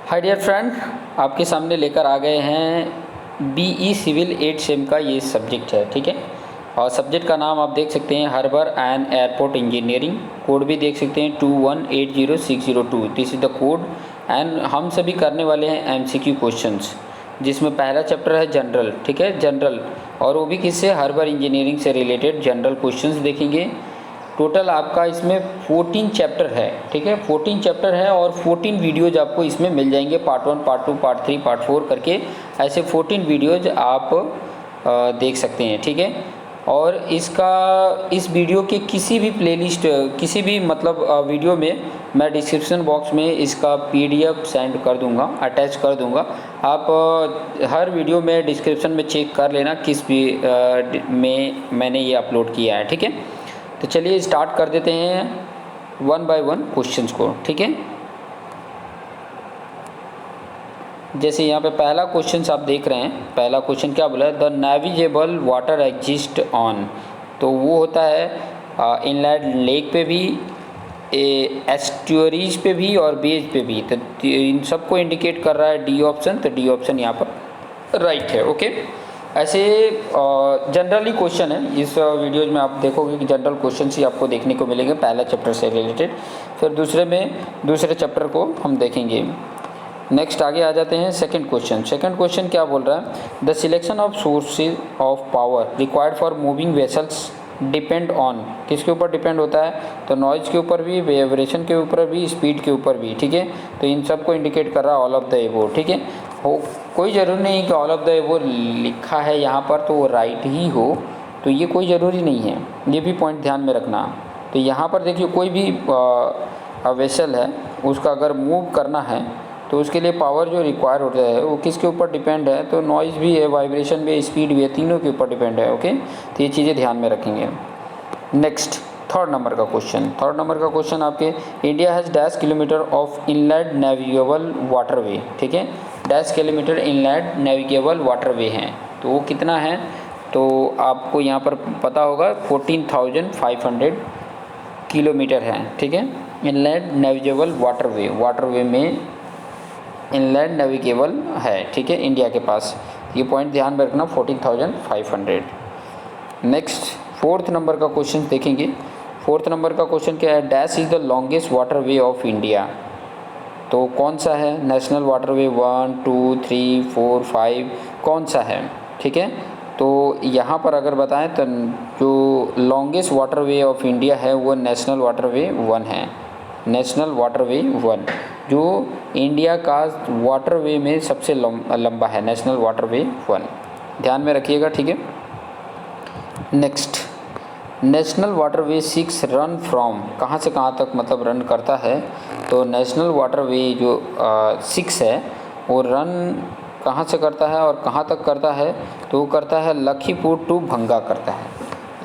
Hi dear friend, आपके सामने लेकर आ गए हैं बीई सिविल 8 सेम का ये सब्जेक्ट है। ठीक है, और सब्जेक्ट का नाम आप देख सकते हैं harbour and airport engineering. Code भी देख सकते हैं 2180602। This is the code. And हम सभी करने वाले हैं एमसीक्यू क्वेश्चंस, जिसमें पहला चैप्टर है जनरल। ठीक है, जनरल, और वो भी किससे, हार्बर इंजीनियरिंग से रिलेटेड जनरल क्वेश्चंस देखेंगे। टोटल आपका इसमें 14 चैप्टर है। ठीक है, 14 चैप्टर है और 14 वीडियोज़ आपको इसमें मिल जाएंगे, पार्ट 1, पार्ट 2, पार्ट 3, पार्ट 4 करके ऐसे 14 वीडियोज़ आप देख सकते हैं। ठीक है, और इस वीडियो के किसी भी प्लेलिस्ट, किसी भी मतलब वीडियो में मैं डिस्क्रिप्शन बॉक्स में इसका पीडीएफ सेंड कर दूंगा, अटैच कर दूंगा। आप हर वीडियो में डिस्क्रिप्शन में चेक कर लेना किस भी में मैंने ये अपलोड किया है। ठीक है, तो चलिए स्टार्ट कर देते हैं वन बाय वन क्वेश्चंस को। ठीक है, जैसे यहाँ पे पहला क्वेश्चन आप देख रहे हैं, पहला क्वेश्चन क्या बोला है, the navigable water exist on. तो वो होता है इनलैंड लेक पे भी, एस्ट्यूरीज पे भी और बेज पे भी। तो इन सबको इंडिकेट कर रहा है डी ऑप्शन। तो डी ऑप्शन यहाँ पर राइट है। ओके, ऐसे जनरली क्वेश्चन है इस वीडियोज में, आप देखोगे कि जनरल क्वेश्चन ही आपको देखने को मिलेंगे पहला चैप्टर से रिलेटेड। फिर दूसरे चैप्टर को हम देखेंगे। नेक्स्ट आगे आ जाते हैं सेकंड क्वेश्चन। सेकंड क्वेश्चन क्या बोल रहा है, the selection of sources of power required for moving vessels depend on. किसके ऊपर डिपेंड होता है, तो नॉइज़ के ऊपर भी, वाइब्रेशन के ऊपर भी, स्पीड के ऊपर भी। ठीक है, तो इन सब को इंडिकेट कर रहा है ऑल ऑफ द एबो। ठीक है, हो कोई ज़रूरी नहीं कि ऑल ऑफ द एबो लिखा है यहाँ पर तो वो राइट ही हो, तो ये कोई ज़रूरी नहीं है, ये भी पॉइंट ध्यान में रखना। तो यहाँ पर देखिए, कोई भी वेसल है उसका अगर मूव करना है तो उसके लिए पावर जो रिक्वायर होता है वो किसके ऊपर डिपेंड है, तो नॉइज़ भी है, वाइब्रेशन भी है, स्पीड भी है, तीनों के ऊपर डिपेंड है। ओके, तो ये चीज़ें ध्यान में रखेंगे। नेक्स्ट थर्ड नंबर का क्वेश्चन। थर्ड नंबर का क्वेश्चन आपके, India has dash kilometre of inland navigable waterway. ठीक है, dash kilometre inland navigable waterway हैं, तो वो कितना है, तो आपको यहाँ पर पता होगा 14,500 किलोमीटर है। ठीक है, इनलैंड नेविगेबल वाटरवे, वाटरवे में इनलैंड नेविगेबल है। ठीक है, इंडिया के पास, ये पॉइंट ध्यान में रखना, 14,500। नेक्स्ट फोर्थ नंबर का क्वेश्चन देखेंगे। फोर्थ नंबर का क्वेश्चन क्या है, dash is the longest waterway of India. तो कौन सा है, नेशनल वाटरवे 1, 2, 3, 4, 5 कौन सा है। ठीक है, तो यहाँ पर अगर बताएं तो जो लॉन्गेस्ट वाटरवे ऑफ इंडिया है वो नेशनल वाटरवे 1 है। नेशनल वाटरवे 1 जो इंडिया का वाटरवे में सबसे लंबा है, नेशनल वाटरवे 1, ध्यान में रखिएगा। ठीक है, next national waterway 6 run from, कहाँ से कहाँ तक मतलब रन करता है, तो नेशनल वाटरवे जो 6 है वो रन कहाँ से करता है और कहाँ तक करता है, तो वो करता है लखीमपुर टू भंगा करता है,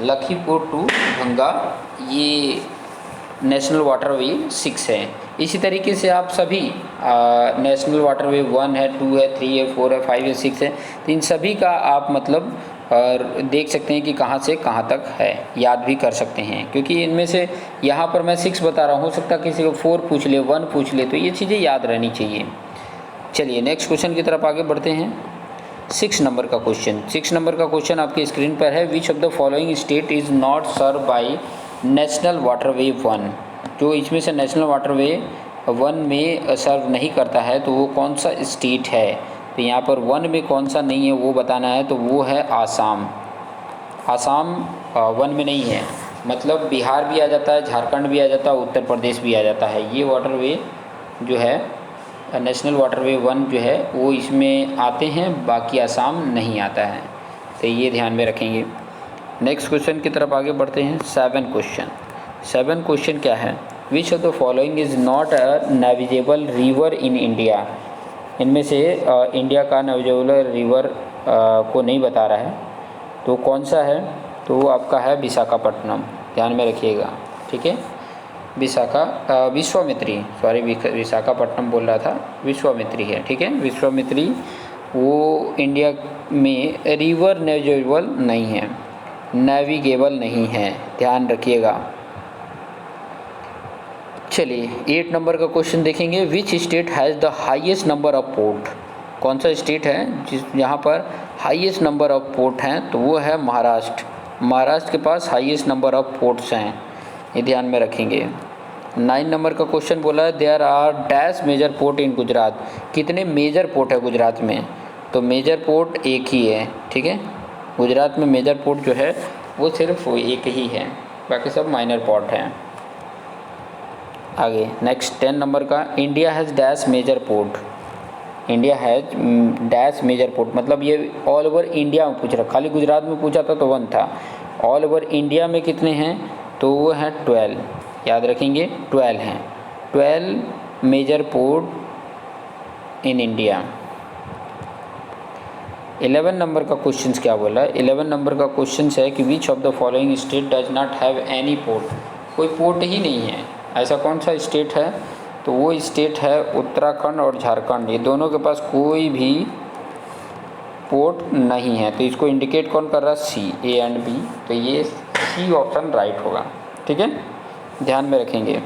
लखीमपुर टू भंगा, ये नेशनल वाटरवे 6 है। इसी तरीके से आप सभी नेशनल वाटरवे 1 है, 2 है, 3 है, 4 है, 5 है, 6 है, तो इन सभी का आप मतलब देख सकते हैं कि कहाँ से कहाँ तक है, याद भी कर सकते हैं, क्योंकि इनमें से यहाँ पर मैं 6 बता रहा हूँ, हो सकता है किसी को 4 पूछ ले, 1 पूछ ले, तो ये चीज़ें याद रहनी चाहिए। चलिए नेक्स्ट क्वेश्चन की तरफ आगे बढ़ते हैं। 6 नंबर का क्वेश्चन। 6 नंबर का क्वेश्चन आपके स्क्रीन पर है, which of the following state is not serve by national waterway 1। जो इसमें से नेशनल वाटरवे 1 में सर्व नहीं करता है तो वो कौन सा स्टेट है, तो यहाँ पर 1 में कौन सा नहीं है वो बताना है, तो वो है आसाम। आसाम 1 में नहीं है, मतलब बिहार भी आ जाता है, झारखंड भी आ जाता है, उत्तर प्रदेश भी आ जाता है। ये वाटरवे जो है नेशनल वाटरवे 1 जो है वो इसमें आते हैं, बाकी आसाम नहीं आता है, तो ये ध्यान में रखेंगे। नेक्स्ट क्वेश्चन की तरफ आगे बढ़ते हैं। 7 क्वेश्चन। 7 क्वेश्चन क्या है, which of the following is not a navigable river in India. इनमें से इंडिया का नेविगेबल रिवर को नहीं बता रहा है, तो कौन सा है, तो वो आपका है विशाखापट्टनम, ध्यान में रखिएगा। ठीक है, विश्वामित्री, सॉरी विशाखापट्टनम बोल रहा था, विश्वामित्री है। ठीक है, विश्वामित्री वो इंडिया में रिवर नेविगेबल नहीं है, नेविगेबल नहीं है, ध्यान रखिएगा। चलिए 8 नंबर का क्वेश्चन देखेंगे। Which state has the highest number of port? कौन सा स्टेट है जिस यहाँ पर हाईएस्ट नंबर ऑफ पोर्ट हैं? तो वो है महाराष्ट्र। महाराष्ट्र के पास हाईएस्ट नंबर ऑफ पोर्ट्स हैं, ये ध्यान में रखेंगे। 9 नंबर का क्वेश्चन बोला है there are dash major port in Gujarat. कितने मेजर पोर्ट है गुजरात में? तो मेजर पोर्ट एक ही है, ठीक है। गुजरात में मेजर पोर्ट जो है वो सिर्फ एक ही है, बाकी सब माइनर पोर्ट हैं। आगे नेक्स्ट 10 नंबर का India has dash major port. India has dash major port मतलब ये ऑल ओवर इंडिया में पूछ रहा, खाली गुजरात में पूछा था तो 1 था। ऑल ओवर इंडिया में कितने हैं? तो वो हैं 12, याद रखेंगे 12 हैं। 12 major port in India. 11 number का क्वेश्चन क्या बोला है? 11 नंबर का क्वेश्चन है कि which of the following state does not have any port. कोई पोर्ट ही नहीं है, ऐसा कौन सा स्टेट है? तो वो स्टेट है उत्तराखंड और झारखंड, ये दोनों के पास कोई भी पोर्ट नहीं है। तो इसको इंडिकेट कौन कर रहा है? सी, ए एंड बी। तो ये सी ऑप्शन राइट होगा, ठीक है, ध्यान में रखेंगे।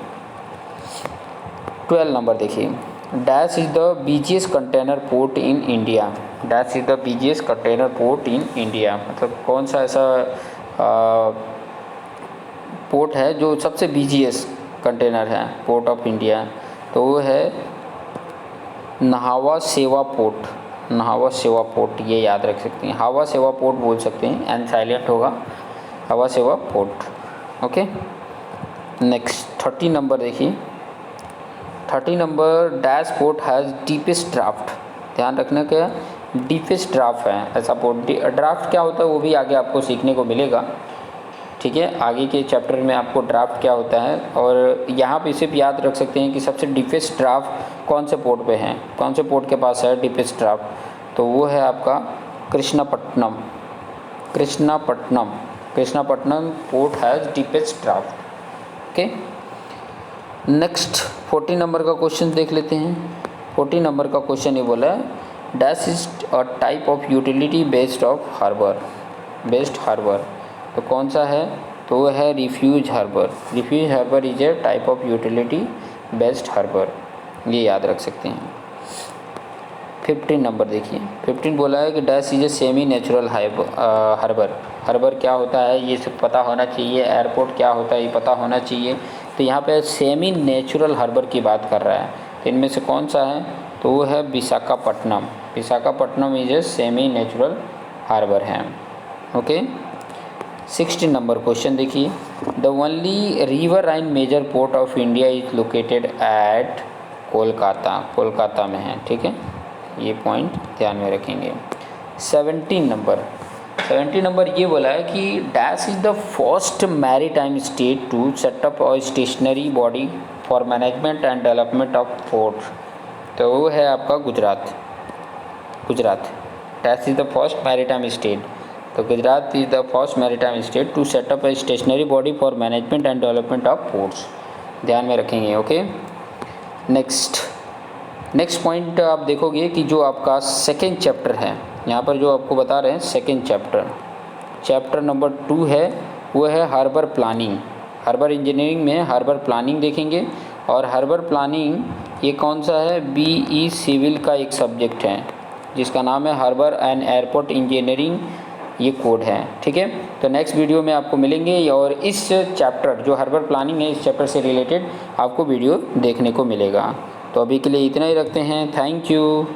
12 नंबर देखिए, dash is the biggest container port in India. Dash is the biggest container port in India मतलब कौन सा ऐसा पोर्ट है जो सबसे बिगेस्ट कंटेनर है पोर्ट ऑफ इंडिया? तो वो है नहावा सेवा पोर्ट। नहावा सेवा पोर्ट, ये याद रख सकते हैं, हवा सेवा पोर्ट बोल सकते हैं, एंड साइलेंट होगा, हवा सेवा पोर्ट। ओके, नेक्स्ट 30 नंबर देखिए। 30 number dash port has deepest draft. ध्यान रखना क्या डीपेस्ट ड्राफ्ट है ऐसा पोर्ट। ड्राफ्ट क्या होता है वो भी आगे आपको सीखने को मिलेगा, ठीक है, आगे के चैप्टर में आपको ड्राफ्ट क्या होता है। और यहाँ पे सिर्फ याद रख सकते हैं कि सबसे डीपेस्ट ड्राफ्ट कौन से पोर्ट पे है, कौन से पोर्ट के पास है डीपेस्ट ड्राफ्ट? तो वो है आपका Krishnapatnam. Krishnapatnam, Krishnapatnam port has deepest draft. Okay, next 40 number का क्वेश्चन देख लेते हैं। 40 नंबर का क्वेश्चन ये बोला है dash is a type of utility based of harbour. Based harbour तो कौन सा है? तो वो है refuge harbour. Refuge harbour is a type of utility based harbour, ये याद रख सकते हैं। 15 नंबर देखिए। 15 बोला है कि dash is a semi natural harbour. Harbour क्या होता है ये सब पता होना चाहिए। एयरपोर्ट क्या होता है ये पता होना चाहिए। तो यहाँ पे सेमी नेचुरल हार्बर की बात कर रहा है, तो इनमें से कौन सा है? तो वो है Visakhapatnam. Visakhapatnam is a semi natural harbour है। ओके, 16 नंबर क्वेश्चन देखिए। The only riverine major port of India is located at Kolkata. Kolkata में है, ठीक है, ये पॉइंट ध्यान में रखेंगे। 17 नंबर ये बोला है कि dash is the first maritime state to set up a stationary body for management and development of port. तो वो है आपका Gujarat. Gujarat dash is the first maritime state. तो Gujarat is the first maritime state to set up a stationary body for management and development of ports, ध्यान में रखेंगे। Okay, next point आप देखोगे कि जो आपका सेकेंड चैप्टर है, यहाँ पर जो आपको बता रहे हैं सेकेंड चैप्टर नंबर 2 है, वो है हार्बर प्लानिंग। हार्बर इंजीनियरिंग में हार्बर प्लानिंग देखेंगे। और हार्बर प्लानिंग ये कौन सा है? BE सिविल का एक सब्जेक्ट है जिसका नाम है हार्बर एंड एयरपोर्ट इंजीनियरिंग, ये कोड है, ठीक है। तो नेक्स्ट वीडियो में आपको मिलेंगे और इस चैप्टर जो हार्बर प्लानिंग है इस चैप्टर से रिलेटेड आपको वीडियो देखने को मिलेगा। तो अभी के लिए इतना ही रखते हैं। Thank you.